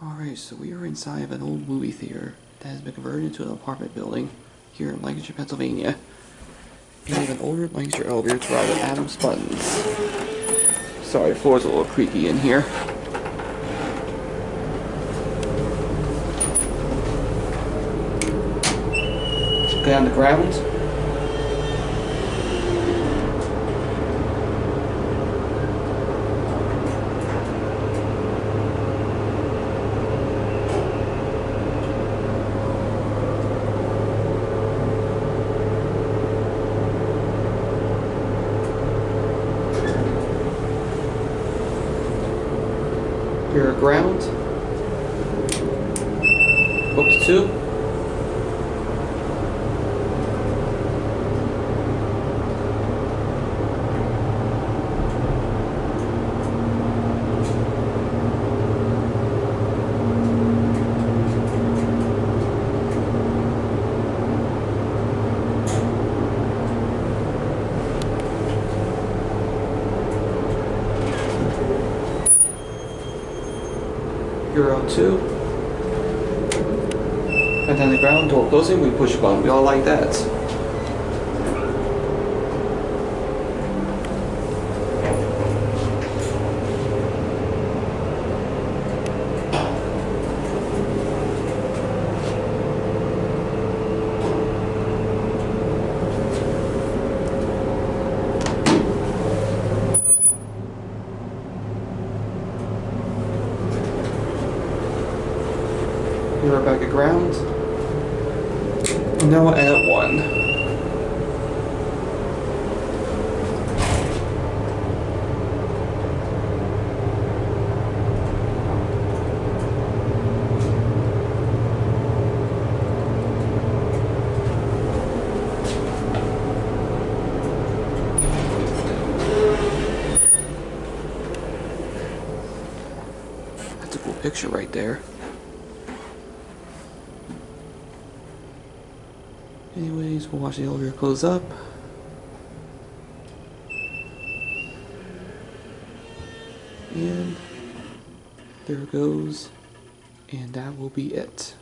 Alright, so we are inside of an old movie theater that has been converted into an apartment building here in Lancaster, Pennsylvania. And we have an older Lancaster elevator to ride with Adam's buttons. Sorry, the floor's a little creaky in here. Go down the ground. Here are ground. Up to 2. Euro 2. And then the ground door closing, we push a button. We all like that. We are back at ground. And now we'll end at 1. That's a cool picture right there. Anyways, we'll watch the elevator close up. And there it goes. And that will be it.